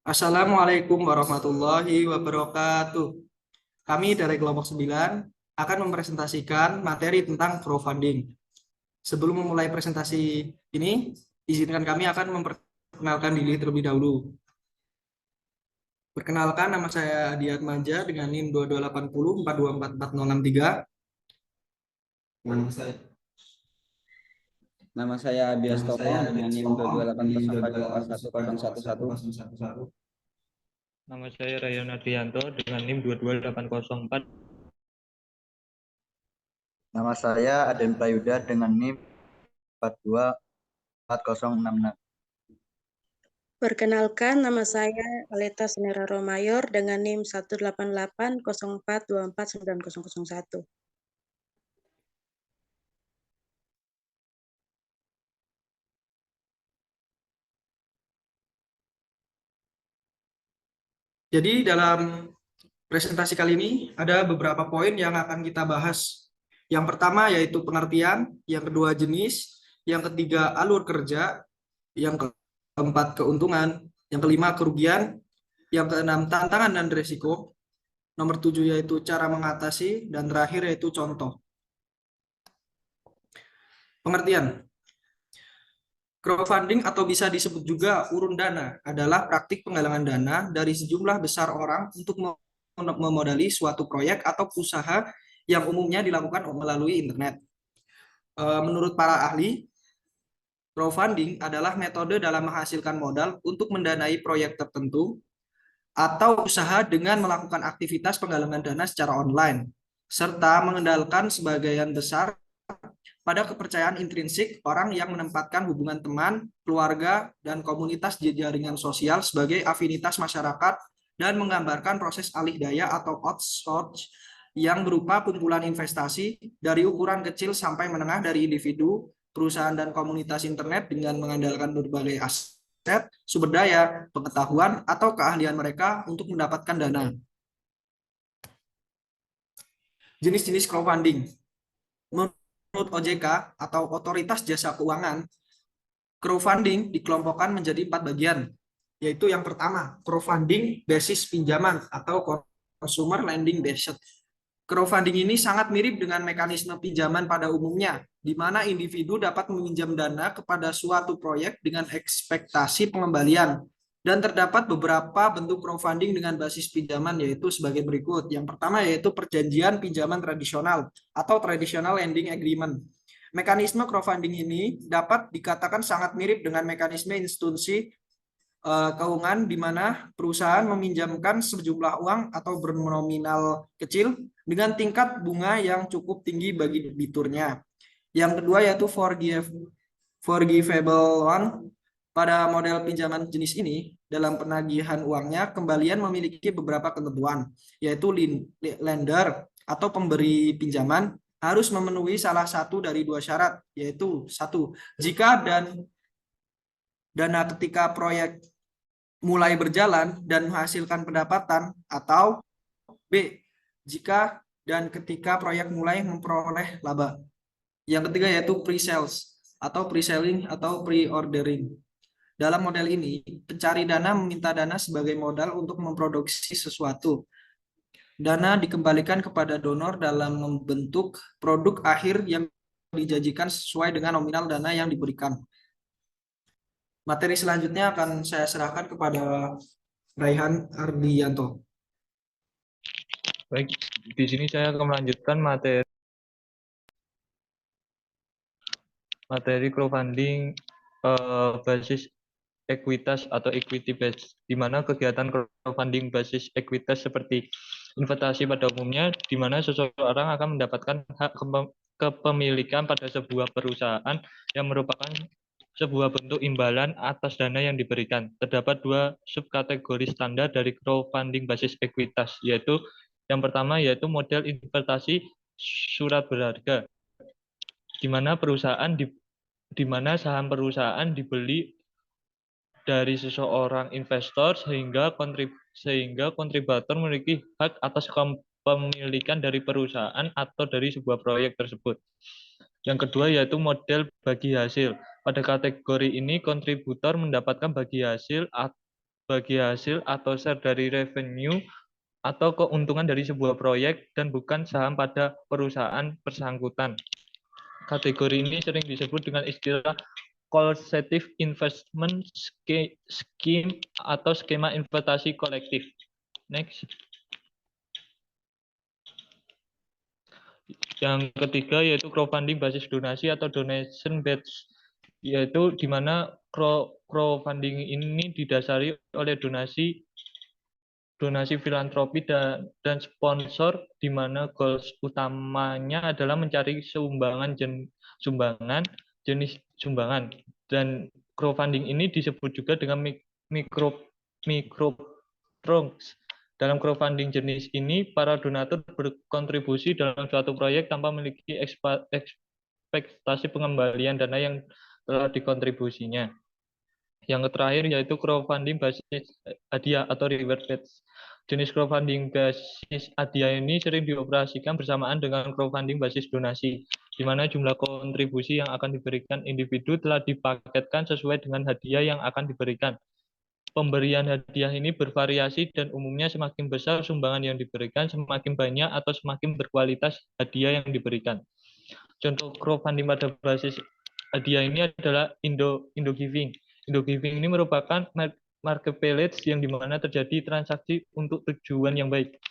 Assalamualaikum warahmatullahi wabarakatuh. Kami dari kelompok 9 akan mempresentasikan materi tentang crowdfunding. Sebelum memulai presentasi ini, izinkan kami akan memperkenalkan diri terlebih dahulu. Perkenalkan, nama saya Diat Manja dengan NIM 2280 4244063. Nama saya Nama saya Bias Nama Tomo saya dengan Dias NIM Tomo dengan NIM 228014111. 228014111. Nama saya Rayon Adrianto dengan NIM 22804. Nama saya Aden Prayuda dengan NIM 424066. Perkenalkan, nama saya Aleta Senera Romayor dengan NIM 18804249001. Jadi dalam presentasi kali ini ada beberapa poin yang akan kita bahas. Yang pertama yaitu pengertian, yang kedua jenis, yang ketiga alur kerja, yang keempat keuntungan, yang kelima kerugian, yang keenam tantangan dan risiko, nomor 7 yaitu cara mengatasi, dan terakhir yaitu contoh. Pengertian. Crowdfunding atau bisa disebut juga urun dana adalah praktik penggalangan dana dari sejumlah besar orang untuk memodali suatu proyek atau usaha yang umumnya dilakukan melalui internet. Menurut para ahli, crowdfunding adalah metode dalam menghasilkan modal untuk mendanai proyek tertentu atau usaha dengan melakukan aktivitas penggalangan dana secara online, serta mengendalikan sebagian besar pada kepercayaan intrinsik orang yang menempatkan hubungan teman, keluarga, dan komunitas di jaringan sosial sebagai afinitas masyarakat dan menggambarkan proses alih daya atau outsource yang berupa kumpulan investasi dari ukuran kecil sampai menengah dari individu, perusahaan, dan komunitas internet dengan mengandalkan berbagai aset, sumber daya, pengetahuan, atau keahlian mereka untuk mendapatkan dana. Jenis-jenis crowdfunding. Menurut OJK atau Otoritas Jasa Keuangan, crowdfunding dikelompokkan menjadi 4 bagian, yaitu yang pertama, crowdfunding basis pinjaman atau consumer lending based. Crowdfunding ini sangat mirip dengan mekanisme pinjaman pada umumnya, di mana individu dapat meminjam dana kepada suatu proyek dengan ekspektasi pengembalian. Dan terdapat beberapa bentuk crowdfunding dengan basis pinjaman, yaitu sebagai berikut. Yang pertama yaitu perjanjian pinjaman tradisional atau traditional lending agreement. Mekanisme crowdfunding ini dapat dikatakan sangat mirip dengan mekanisme institusi keuangan di mana perusahaan meminjamkan sejumlah uang atau bernominal kecil dengan tingkat bunga yang cukup tinggi bagi debiturnya. Yang kedua yaitu forgivable loan. Pada model pinjaman jenis ini, dalam penagihan uangnya, kembalian memiliki beberapa ketentuan, yaitu lender atau pemberi pinjaman harus memenuhi salah satu dari dua syarat, yaitu satu, jika dana ketika proyek mulai berjalan dan menghasilkan pendapatan, atau B, jika dan ketika proyek mulai memperoleh laba. Yang ketiga yaitu pre-sales atau pre-selling atau pre-ordering. Dalam model ini, pencari dana meminta dana sebagai modal untuk memproduksi sesuatu. Dana dikembalikan kepada donor dalam membentuk produk akhir yang dijanjikan sesuai dengan nominal dana yang diberikan. Materi selanjutnya akan saya serahkan kepada Raihan Ardianto. Baik, di sini saya akan melanjutkan materi crowdfunding basis ekuitas atau equity based, di mana kegiatan crowdfunding basis ekuitas seperti investasi pada umumnya, di mana seseorang akan mendapatkan hak kepemilikan pada sebuah perusahaan yang merupakan sebuah bentuk imbalan atas dana yang diberikan. Terdapat dua subkategori standar dari crowdfunding basis ekuitas, yaitu yang pertama yaitu model investasi surat berharga, di mana saham perusahaan dibeli dari seseorang investor sehingga kontributor memiliki hak atas kepemilikan dari perusahaan atau dari sebuah proyek tersebut. Yang kedua yaitu model bagi hasil. Pada kategori ini kontributor mendapatkan bagi hasil bagi hasil atau share dari revenue atau keuntungan dari sebuah proyek dan bukan saham pada perusahaan bersangkutan. Kategori ini sering disebut dengan istilah collective investment scheme atau skema investasi kolektif. Next. Yang ketiga yaitu crowdfunding basis donasi atau donation based, yaitu di mana crowdfunding ini didasari oleh donasi filantropi dan sponsor, di mana goals utamanya adalah mencari jenis sumbangan, dan crowdfunding ini disebut juga dengan micro trunks. Dalam crowdfunding jenis ini, para donatur berkontribusi dalam suatu proyek tanpa memiliki ekspektasi pengembalian dana yang telah dikontribusinya. Yang terakhir yaitu crowdfunding basis hadiah atau reward based. Jenis crowdfunding basis hadiah ini sering dioperasikan bersamaan dengan crowdfunding basis donasi, di mana jumlah kontribusi yang akan diberikan individu telah dipaketkan sesuai dengan hadiah yang akan diberikan. Pemberian hadiah ini bervariasi dan umumnya semakin besar sumbangan yang diberikan, semakin banyak atau semakin berkualitas hadiah yang diberikan. Contoh crowdfunding pada basis hadiah ini adalah Indogiving. Indogiving ini merupakan marketplace yang dimana terjadi transaksi untuk tujuan yang baik.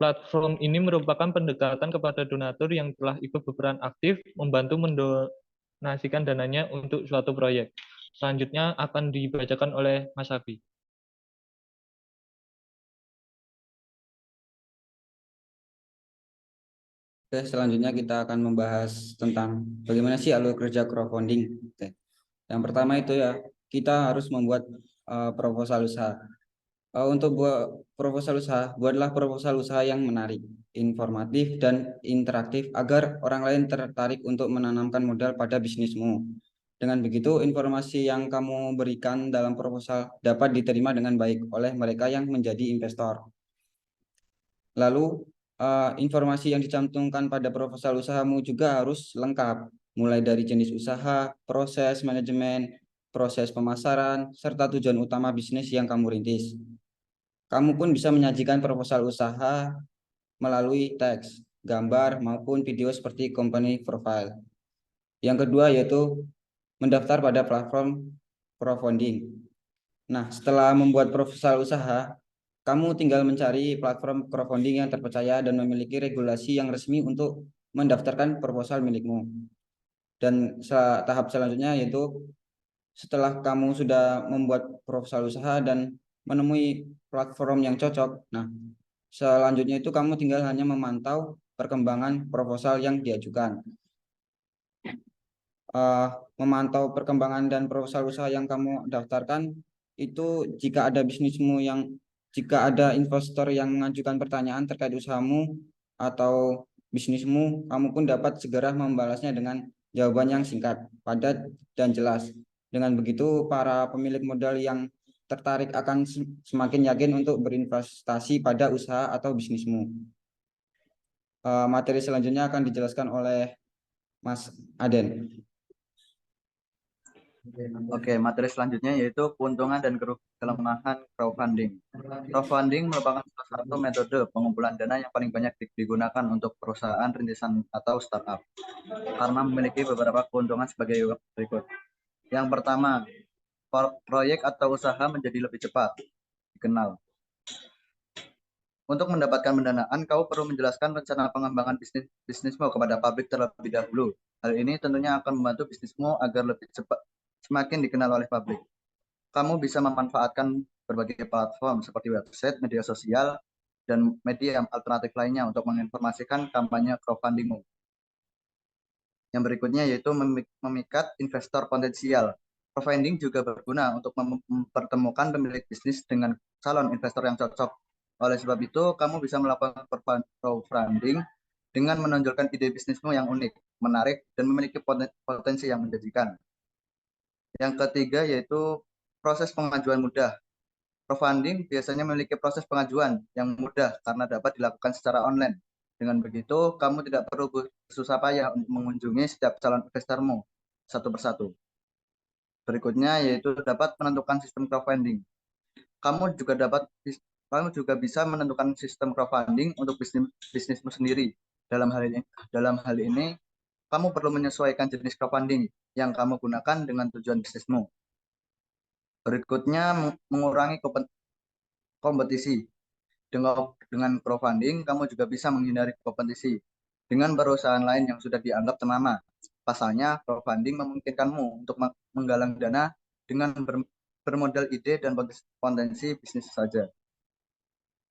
Platform ini merupakan pendekatan kepada donatur yang telah ikut berperan aktif membantu mendonasikan dananya untuk suatu proyek. Selanjutnya akan dibacakan oleh Mas Abi. Oke, selanjutnya kita akan membahas tentang bagaimana sih alur kerja crowdfunding. Oke. Yang pertama itu ya, kita harus membuat proposal usaha. Untuk buat proposal usaha, buatlah proposal usaha yang menarik, informatif, dan interaktif agar orang lain tertarik untuk menanamkan modal pada bisnismu. Dengan begitu, informasi yang kamu berikan dalam proposal dapat diterima dengan baik oleh mereka yang menjadi investor. Lalu, informasi yang dicantumkan pada proposal usahamu juga harus lengkap, mulai dari jenis usaha, proses manajemen, proses pemasaran, serta tujuan utama bisnis yang kamu rintis. Kamu pun bisa menyajikan proposal usaha melalui teks, gambar, maupun video seperti company profile. Yang kedua yaitu mendaftar pada platform crowdfunding. Nah, setelah membuat proposal usaha, kamu tinggal mencari platform crowdfunding yang terpercaya dan memiliki regulasi yang resmi untuk mendaftarkan proposal milikmu. Dan tahap selanjutnya yaitu setelah kamu sudah membuat proposal usaha dan menemui platform yang cocok, nah selanjutnya itu kamu tinggal hanya memantau perkembangan proposal yang diajukan. Memantau perkembangan dan proposal usaha yang kamu daftarkan itu jika ada investor yang mengajukan pertanyaan terkait usahamu atau bisnismu, kamu pun dapat segera membalasnya dengan jawaban yang singkat, padat, dan jelas. Dengan begitu, para pemilik modal yang tertarik akan semakin yakin untuk berinvestasi pada usaha atau bisnismu. Materi selanjutnya akan dijelaskan oleh Mas Aden. Oke, materi selanjutnya yaitu keuntungan dan kelemahan crowdfunding. Crowdfunding merupakan salah satu metode pengumpulan dana yang paling banyak digunakan untuk perusahaan rintisan atau startup, karena memiliki beberapa keuntungan sebagai berikut. Yang pertama, proyek atau usaha menjadi lebih cepat dikenal. Untuk mendapatkan pendanaan, kau perlu menjelaskan rencana pengembangan bisnismu kepada publik terlebih dahulu. Hal ini tentunya akan membantu bisnismu agar lebih cepat semakin dikenal oleh publik. Kamu bisa memanfaatkan berbagai platform seperti website, media sosial, dan media alternatif lainnya untuk menginformasikan kampanye crowdfundingmu. Yang berikutnya yaitu memikat investor potensial. Crowdfunding juga berguna untuk mempertemukan pemilik bisnis dengan calon investor yang cocok. Oleh sebab itu, kamu bisa melakukan crowdfunding dengan menonjolkan ide bisnismu yang unik, menarik, dan memiliki potensi yang menjanjikan. Yang ketiga yaitu proses pengajuan mudah. Crowdfunding biasanya memiliki proses pengajuan yang mudah karena dapat dilakukan secara online. Dengan begitu, kamu tidak perlu bersusah payah untuk mengunjungi setiap calon investormu satu persatu. Berikutnya yaitu dapat menentukan sistem crowdfunding. Kamu juga kamu juga bisa menentukan sistem crowdfunding untuk bisnismu sendiri. Dalam hal ini, kamu perlu menyesuaikan jenis crowdfunding yang kamu gunakan dengan tujuan bisnismu. Berikutnya, mengurangi kompetisi. Dengan crowdfunding, kamu juga bisa menghindari kompetisi dengan perusahaan lain yang sudah dianggap ternama. Pasalnya, crowdfunding memungkinkanmu untuk menggalang dana dengan bermodal ide dan potensi bisnis saja.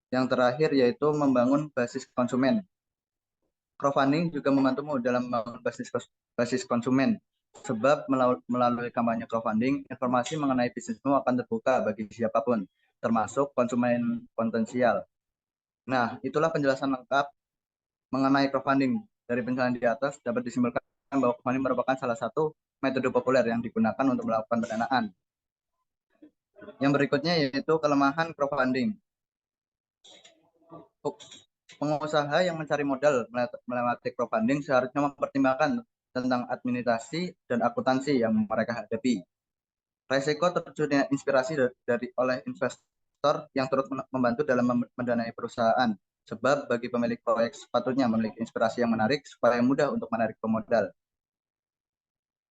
Yang terakhir yaitu membangun basis konsumen. Crowdfunding juga membantumu dalam membangun basis konsumen. Sebab melalui kampanye crowdfunding, informasi mengenai bisnismu akan terbuka bagi siapapun, termasuk konsumen potensial. Nah, itulah penjelasan lengkap mengenai crowdfunding. Dari penjelasan di atas dapat disimpulkan bahwa crowdfunding merupakan salah satu metode populer yang digunakan untuk melakukan pendanaan. Yang berikutnya yaitu kelemahan crowdfunding. Pengusaha yang mencari modal melewati crowdfunding seharusnya mempertimbangkan tentang administrasi dan akuntansi yang mereka hadapi. Resiko terjunnya inspirasi oleh investor yang turut membantu dalam mendanai perusahaan. Sebab bagi pemilik proyek sepatutnya memiliki inspirasi yang menarik supaya mudah untuk menarik pemodal.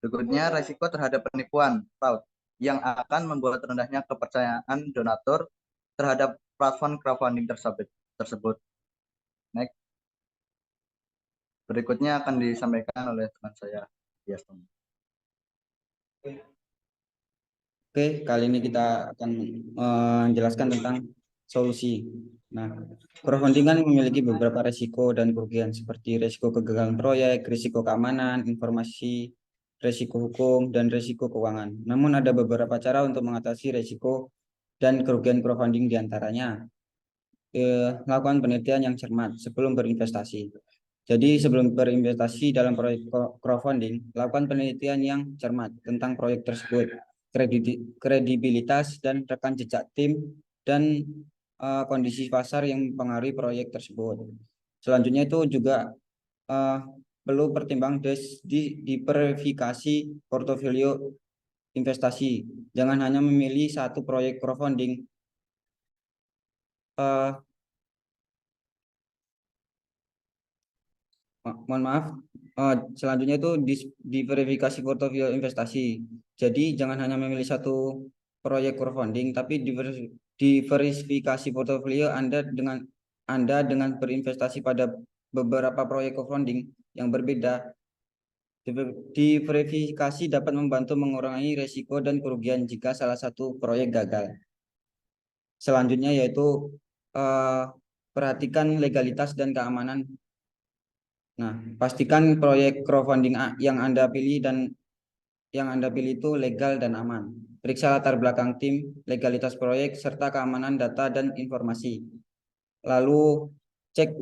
Berikutnya, resiko terhadap penipuan fraud yang akan membuat rendahnya kepercayaan donatur terhadap platform crowdfunding tersebut. Next. Berikutnya akan disampaikan oleh teman saya, Yaston. Oke, kali ini kita akan menjelaskan tentang solusi. Nah, crowdfunding kan memiliki beberapa risiko dan kerugian seperti risiko kegagalan proyek, risiko keamanan, informasi, risiko hukum, dan risiko keuangan. Namun ada beberapa cara untuk mengatasi risiko dan kerugian crowdfunding diantaranya. Lakukan penelitian yang cermat sebelum berinvestasi. Jadi sebelum berinvestasi dalam proyek crowdfunding, lakukan penelitian yang cermat tentang proyek tersebut, kredibilitas dan rekam jejak tim, dan kondisi pasar yang mempengaruhi proyek tersebut. Selanjutnya itu juga perlu pertimbang diversifikasi portofolio investasi. Jangan hanya memilih satu proyek crowdfunding. Mohon maaf, selanjutnya itu diverifikasi portofolio investasi. Jadi jangan hanya memilih satu proyek crowdfunding, tapi diversifikasi portofolio Anda dengan berinvestasi pada beberapa proyek crowdfunding yang berbeda. Diverifikasi dapat membantu mengurangi risiko dan kerugian jika salah satu proyek gagal. Selanjutnya yaitu perhatikan legalitas dan keamanan. Nah, pastikan proyek crowdfunding yang Anda pilih itu legal dan aman. Periksa latar belakang tim, legalitas proyek, serta keamanan data dan informasi. Lalu cek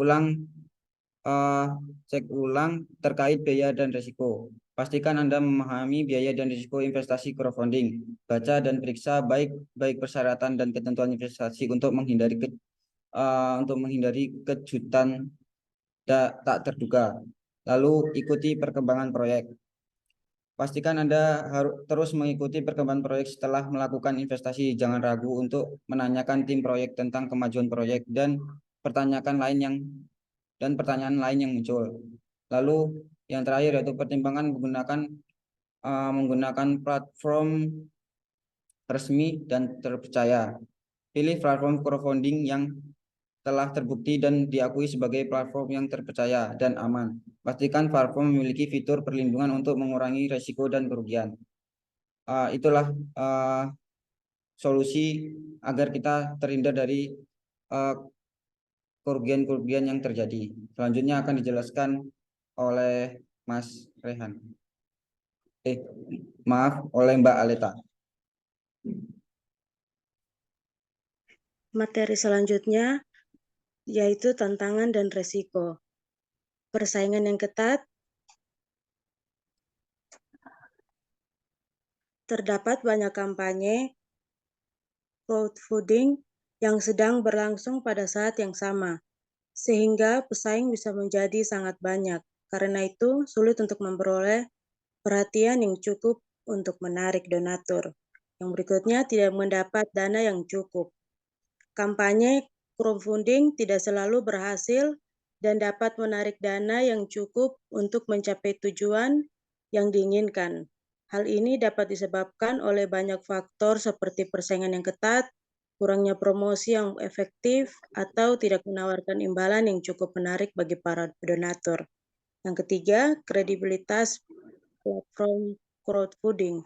ulang terkait biaya dan risiko. Pastikan Anda memahami biaya dan risiko investasi crowdfunding. Baca dan periksa baik persyaratan dan ketentuan investasi untuk menghindari kejutan tak terduga. Lalu ikuti perkembangan proyek. Pastikan Anda harus terus mengikuti perkembangan proyek setelah melakukan investasi. Jangan ragu untuk menanyakan tim proyek tentang kemajuan proyek dan pertanyaan lain yang muncul. Lalu yang terakhir yaitu pertimbangan menggunakan platform resmi dan terpercaya. Pilih platform crowdfunding yang telah terbukti dan diakui sebagai platform yang terpercaya dan aman. Pastikan platform memiliki fitur perlindungan untuk mengurangi risiko dan kerugian. Itulah solusi agar kita terhindar dari kerugian-kerugian yang terjadi. Selanjutnya akan dijelaskan oleh Mas Rehan. Oleh Mbak Aleta. Materi selanjutnya yaitu tantangan dan resiko. Persaingan yang ketat. Terdapat banyak kampanye crowdfunding yang sedang berlangsung pada saat yang sama, sehingga pesaing bisa menjadi sangat banyak. Karena itu, sulit untuk memperoleh perhatian yang cukup untuk menarik donatur. Yang berikutnya, tidak mendapat dana yang cukup. Kampanye crowdfunding tidak selalu berhasil dan dapat menarik dana yang cukup untuk mencapai tujuan yang diinginkan. Hal ini dapat disebabkan oleh banyak faktor seperti persaingan yang ketat, kurangnya promosi yang efektif, atau tidak menawarkan imbalan yang cukup menarik bagi para donatur. Yang ketiga, kredibilitas platform crowdfunding.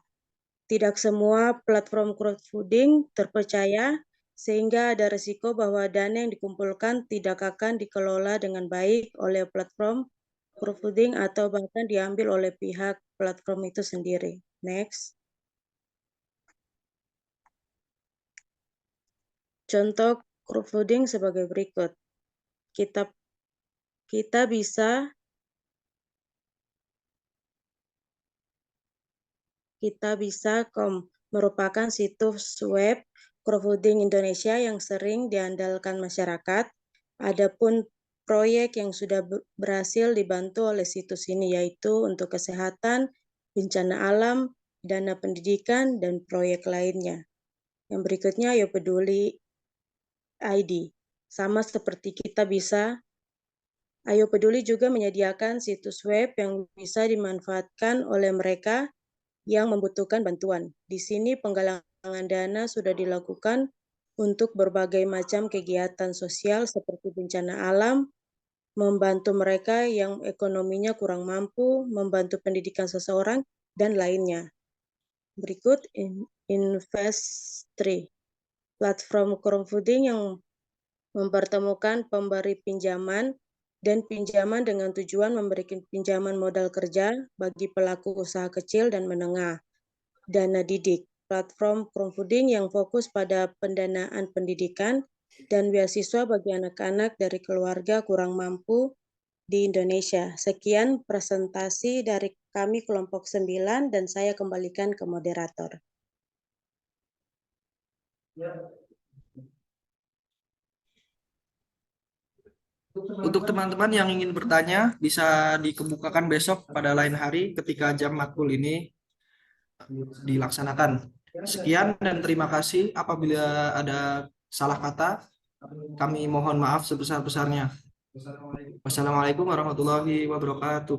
Tidak semua platform crowdfunding terpercaya, sehingga ada risiko bahwa dana yang dikumpulkan tidak akan dikelola dengan baik oleh platform crowdfunding atau bahkan diambil oleh pihak platform itu sendiri. Next. Contoh crowdfunding sebagai berikut. Kita bisa merupakan situs web crowdfunding Indonesia yang sering diandalkan masyarakat. Adapun proyek yang sudah berhasil dibantu oleh situs ini yaitu untuk kesehatan, bencana alam, dana pendidikan, dan proyek lainnya. Yang berikutnya, Ayo Peduli ID. Sama seperti Ayo Peduli juga menyediakan situs web yang bisa dimanfaatkan oleh mereka yang membutuhkan bantuan. Di sini penggalangan dana sudah dilakukan untuk berbagai macam kegiatan sosial seperti bencana alam, membantu mereka yang ekonominya kurang mampu, membantu pendidikan seseorang, dan lainnya. Berikut Invest3, platform crowdfunding yang mempertemukan pemberi pinjaman dan pinjaman dengan tujuan memberikan pinjaman modal kerja bagi pelaku usaha kecil dan menengah. Dana Didik, platform crowdfunding yang fokus pada pendanaan pendidikan dan beasiswa bagi anak-anak dari keluarga kurang mampu di Indonesia. Sekian presentasi dari kami kelompok 9 dan saya kembalikan ke moderator. Untuk teman-teman yang ingin bertanya, bisa dikemukakan besok pada lain hari ketika jam matkul ini dilaksanakan. Sekian dan terima kasih. Apabila ada salah kata, kami mohon maaf sebesar-besarnya. Wassalamualaikum warahmatullahi wabarakatuh.